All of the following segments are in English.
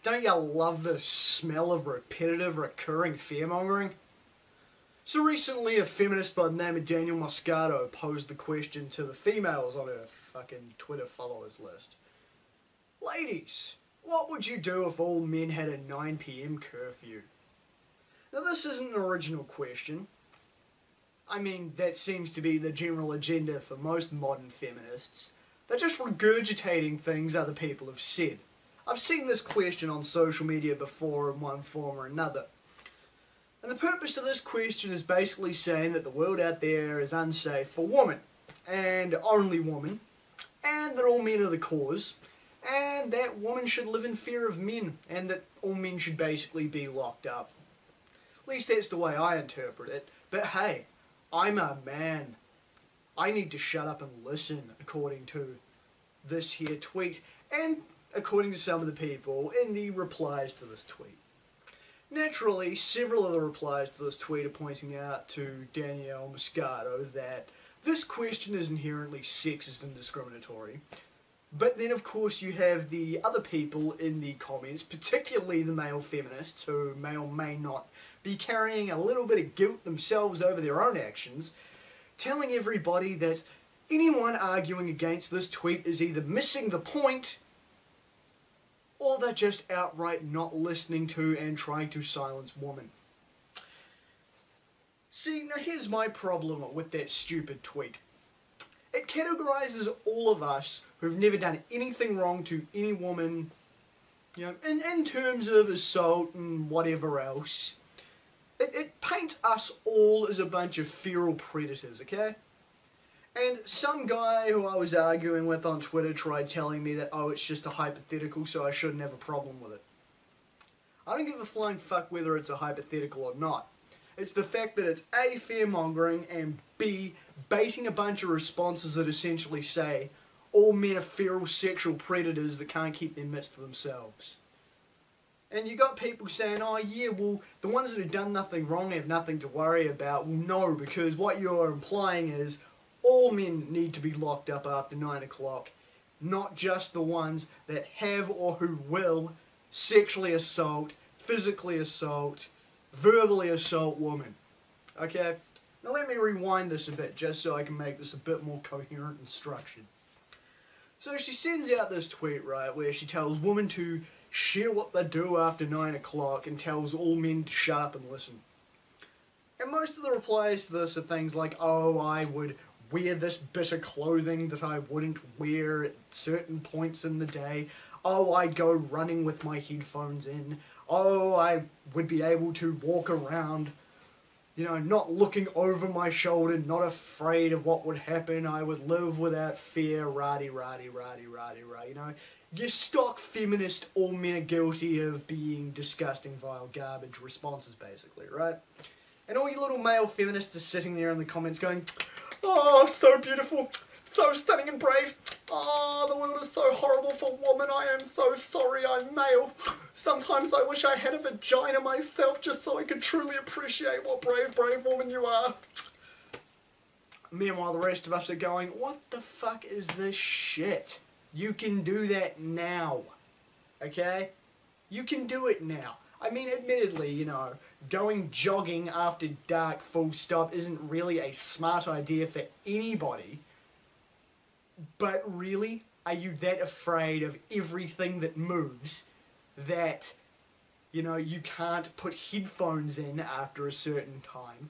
Don't you love the smell of repetitive, recurring fearmongering? So recently a feminist by the name of Danielle Muscato posed the question to the females on her fucking Twitter followers list. Ladies, what would you do if all men had a 9 PM curfew? Now this isn't an original question. I mean, that seems to be the general agenda for most modern feminists. They're just regurgitating things other people have said. I've seen this question on social media before in one form or another. And the purpose of this question is basically saying that the world out there is unsafe for women, and only women, and that all men are the cause, and that women should live in fear of men, and that all men should basically be locked up. At least that's the way I interpret it. But hey, I'm a man. I need to shut up and listen, according to this here tweet, and according to some of the people in the replies to this tweet. Naturally, several of the replies to this tweet are pointing out to Danielle Muscato that this question is inherently sexist and discriminatory. But then, of course, you have the other people in the comments, particularly the male feminists, who may or may not be carrying a little bit of guilt themselves over their own actions, telling everybody that anyone arguing against this tweet is either missing the point or they're just outright not listening to and trying to silence women. See, now here's my problem with that stupid tweet. It categorises all of us who've never done anything wrong to any woman, you know, in terms of assault and whatever else. It paints us all as a bunch of feral predators, okay? And some guy who I was arguing with on Twitter tried telling me that, oh, it's just a hypothetical, so I shouldn't have a problem with it. I don't give a flying fuck whether it's a hypothetical or not. It's the fact that it's A, fear-mongering, and B, baiting a bunch of responses that essentially say all men are feral sexual predators that can't keep their mitts to themselves. And you got people saying, oh yeah, well, the ones that have done nothing wrong have nothing to worry about. Well, no, because what you're implying is all men need to be locked up after 9 o'clock, not just the ones that have or who will sexually assault, physically assault, verbally assault women. Okay? Now let me rewind this a bit, just so I can make this a bit more coherent and structured. So she sends out this tweet, right, where she tells women to share what they do after 9 o'clock and tells all men to shut up and listen. And most of the replies to this are things like, oh, I would wear this bit of clothing that I wouldn't wear at certain points in the day. Oh, I'd go running with my headphones in. Oh, I would be able to walk around, you know, not looking over my shoulder, not afraid of what would happen. I would live without fear, rah-de, rah-de, rah-de, rah-de, rah, you know. Your stock feminist, all men are guilty of being disgusting, vile garbage responses, basically, right? And all you little male feminists are sitting there in the comments going, oh, so beautiful, so stunning and brave. Oh, the world is so horrible for women. I am so sorry I'm male. Sometimes I wish I had a vagina myself just so I could truly appreciate what brave, brave woman you are. Meanwhile, the rest of us are going, what the fuck is this shit? You can do that now. Okay? You can do it now. I mean, admittedly, you know, going jogging after dark full stop isn't really a smart idea for anybody. But really, are you that afraid of everything that moves that, you know, you can't put headphones in after a certain time?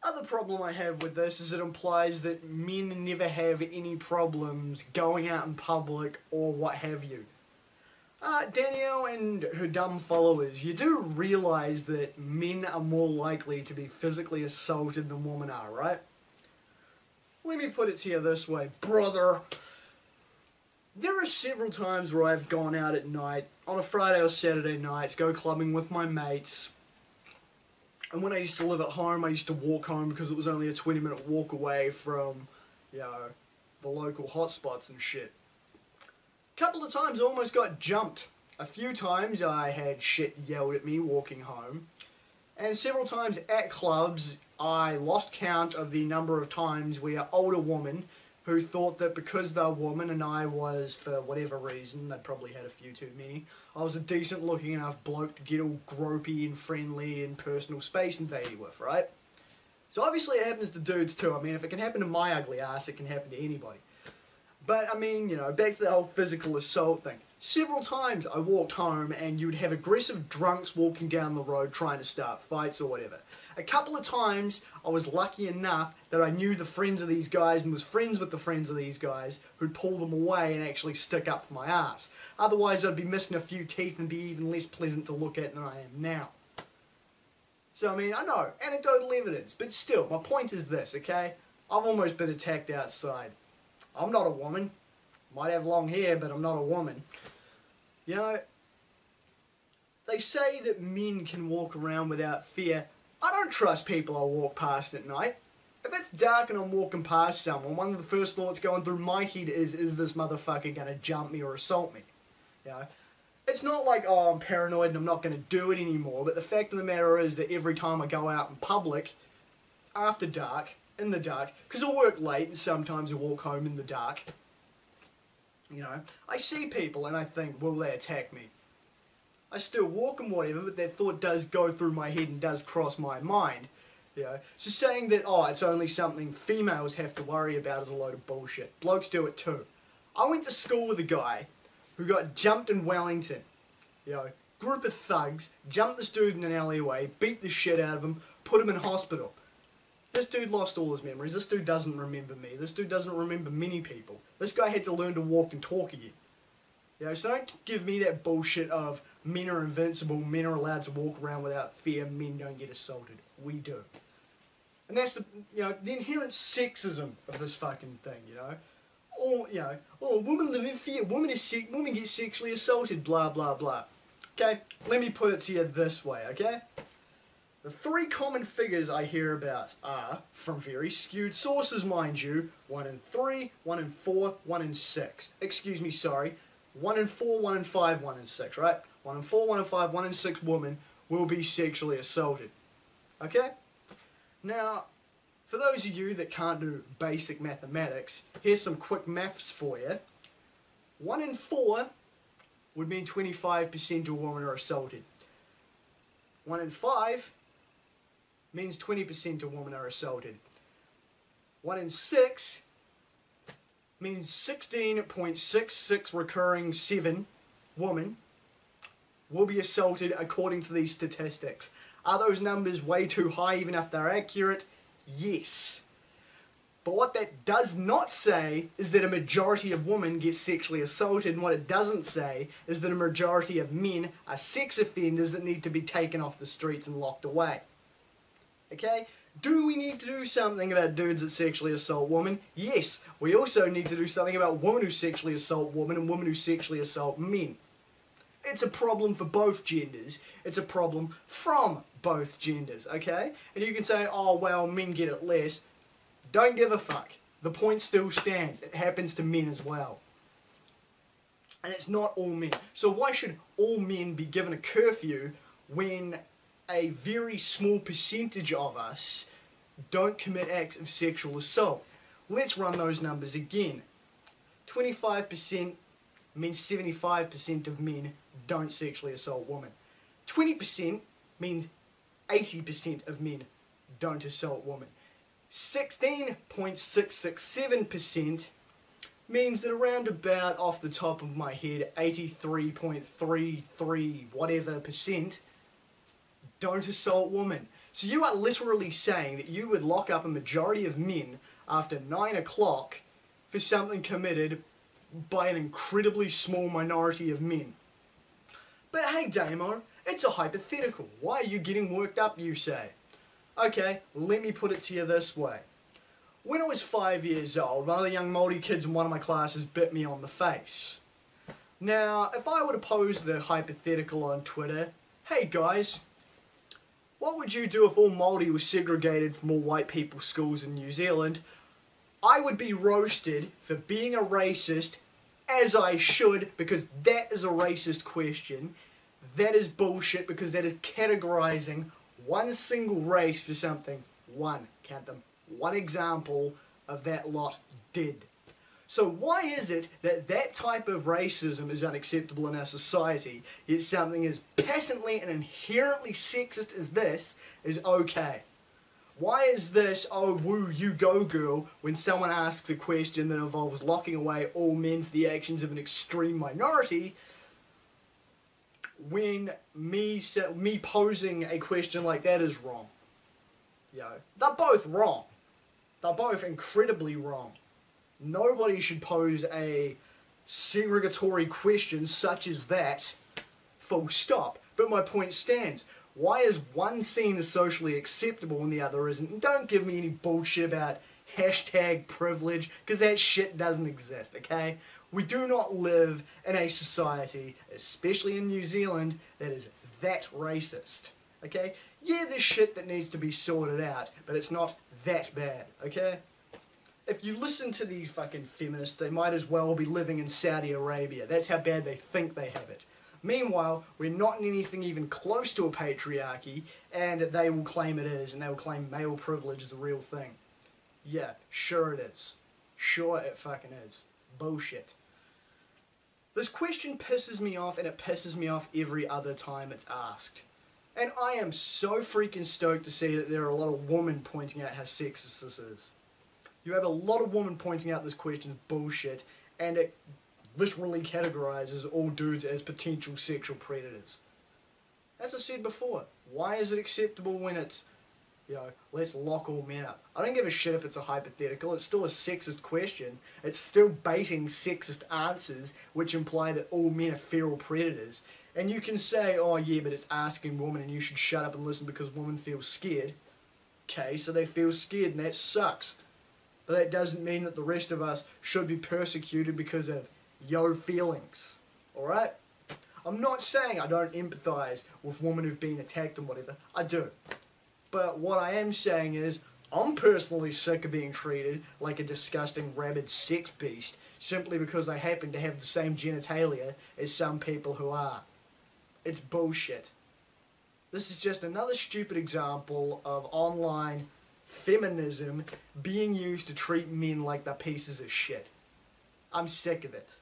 Other problem I have with this is it implies that men never have any problems going out in public or what have you. Danielle and her dumb followers, you do realise that men are more likely to be physically assaulted than women are, right? Let me put it to you this way, brother. There are several times where I've gone out at night, on a Friday or Saturday night, go clubbing with my mates. And when I used to live at home, I used to walk home because it was only a 20-minute walk away from, you know, the local hotspots and shit. A couple of times I almost got jumped. A few times I had shit yelled at me walking home. And several times at clubs I lost count of the number of times where older women who thought that because they're a woman and I was, for whatever reason, they probably had a few too many, I was a decent looking enough bloke to get all gropey and friendly and personal space invaded with, right? So obviously it happens to dudes too. I mean, if it can happen to my ugly ass, it can happen to anybody. But, I mean, you know, back to the whole physical assault thing. Several times I walked home and you'd have aggressive drunks walking down the road trying to start fights or whatever. A couple of times I was lucky enough that I knew the friends of these guys and was friends with the friends of these guys who'd pull them away and actually stick up for my ass. Otherwise I'd be missing a few teeth and be even less pleasant to look at than I am now. So, I mean, I know, anecdotal evidence, but still, my point is this, okay? I've almost been attacked outside. I'm not a woman. Might have long hair, but I'm not a woman. You know, they say that men can walk around without fear. I don't trust people I walk past at night. If it's dark and I'm walking past someone, one of the first thoughts going through my head is this motherfucker going to jump me or assault me? You know, it's not like, oh, I'm paranoid and I'm not going to do it anymore, but the fact of the matter is that every time I go out in public, after dark, in the dark, because I work late and sometimes I walk home in the dark, you know, I see people and I think, will they attack me? I still walk and whatever, but that thought does go through my head and does cross my mind. You know, so saying that, oh, it's only something females have to worry about is a load of bullshit. Blokes do it too. I went to school with a guy who got jumped in Wellington. You know, group of thugs jumped this dude in an alleyway, beat the shit out of him, put him in hospital. This dude lost all his memories. This dude doesn't remember me. This dude doesn't remember many people. This guy had to learn to walk and talk again. You know, so don't give me that bullshit of men are invincible, men are allowed to walk around without fear, men don't get assaulted. We do. And that's the, you know, the inherent sexism of this fucking thing, you know. Or, you know, oh, women live in fear, women get sexually assaulted, blah, blah, blah. Okay, let me put it to you this way, okay? The three common figures I hear about are, from very skewed sources mind you, 1 in 3, 1 in 4, 1 in 6. Excuse me, sorry. 1 in 4, 1 in 5, 1 in 6, right? 1 in 4, 1 in 5, 1 in 6 women will be sexually assaulted. Okay? Now, for those of you that can't do basic mathematics, here's some quick maths for you. 1 in 4 would mean 25% of women are assaulted. 1 in 5 means 20% of women are assaulted. 1 in 6 means 16.66 recurring 7 women will be assaulted according to these statistics. Are those numbers way too high even if they're accurate? Yes. But what that does not say is that a majority of women get sexually assaulted, and what it doesn't say is that a majority of men are sex offenders that need to be taken off the streets and locked away. Okay? Do we need to do something about dudes that sexually assault women? Yes. We also need to do something about women who sexually assault women and women who sexually assault men. It's a problem for both genders. It's a problem from both genders, okay? And you can say, oh, well, men get it less. Don't give a fuck. The point still stands. It happens to men as well. And it's not all men. So why should all men be given a curfew when a very small percentage of us don't commit acts of sexual assault? Let's run those numbers again. 25% means 75% of men don't sexually assault women. 20% means 80% of men don't assault women. 16.667% means that around about, off the top of my head, 83.33 whatever percent don't assault women. So you are literally saying that you would lock up a majority of men after 9 o'clock for something committed by an incredibly small minority of men. But hey, Damo, it's a hypothetical. Why are you getting worked up, you say? Okay, let me put it to you this way. When I was 5 years old, one of the young Māori kids in one of my classes bit me on the face. Now, if I were to pose the hypothetical on Twitter, hey guys, what would you do if all Māori was segregated from all white people's schools in New Zealand? I would be roasted for being a racist, as I should, because that is a racist question. That is bullshit, because that is categorizing one single race for something one, count them, one example of that lot did. So why is it that that type of racism is unacceptable in our society, yet something as patently and inherently sexist as this is okay? Why is this, oh woo, you go girl, when someone asks a question that involves locking away all men for the actions of an extreme minority, when me posing a question like that is wrong? They're both wrong. They're both incredibly wrong. Nobody should pose a segregatory question such as that, full stop. But my point stands. Why is one seen as socially acceptable and the other isn't? And don't give me any bullshit about hashtag privilege, because that shit doesn't exist, okay? We do not live in a society, especially in New Zealand, that is that racist, okay? Yeah, there's shit that needs to be sorted out, but it's not that bad, okay? If you listen to these fucking feminists, they might as well be living in Saudi Arabia. That's how bad they think they have it. Meanwhile, we're not in anything even close to a patriarchy, and they will claim it is, and they will claim male privilege is a real thing. Yeah, sure it is. Sure it fucking is. Bullshit. This question pisses me off, and it pisses me off every other time it's asked. And I am so freaking stoked to see that there are a lot of women pointing out how sexist this is. You have a lot of women pointing out this question is bullshit, and it literally categorizes all dudes as potential sexual predators. As I said before, why is it acceptable when it's, let's lock all men up? I don't give a shit if it's a hypothetical, it's still a sexist question. It's still baiting sexist answers which imply that all men are feral predators. And you can say, oh yeah, but it's asking women and you should shut up and listen because women feel scared. Okay, so they feel scared and that sucks. But that doesn't mean that the rest of us should be persecuted because of your feelings, alright? I'm not saying I don't empathise with women who've been attacked and whatever, I do. But what I am saying is, I'm personally sick of being treated like a disgusting rabid sex beast simply because I happen to have the same genitalia as some people who are. It's bullshit. This is just another stupid example of online feminism being used to treat men like they're pieces of shit. I'm sick of it.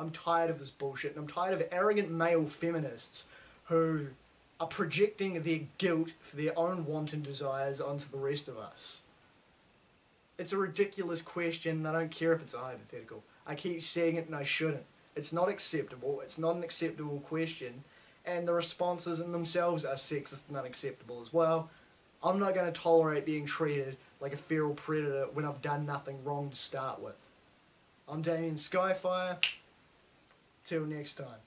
I'm tired of this bullshit, and I'm tired of arrogant male feminists who are projecting their guilt for their own wanton desires onto the rest of us. It's a ridiculous question, and I don't care if it's a hypothetical. I keep saying it and I shouldn't. It's not acceptable, it's not an acceptable question, and the responses in themselves are sexist and unacceptable as well. I'm not going to tolerate being treated like a feral predator when I've done nothing wrong to start with. I'm Damian Skyfire. Till next time.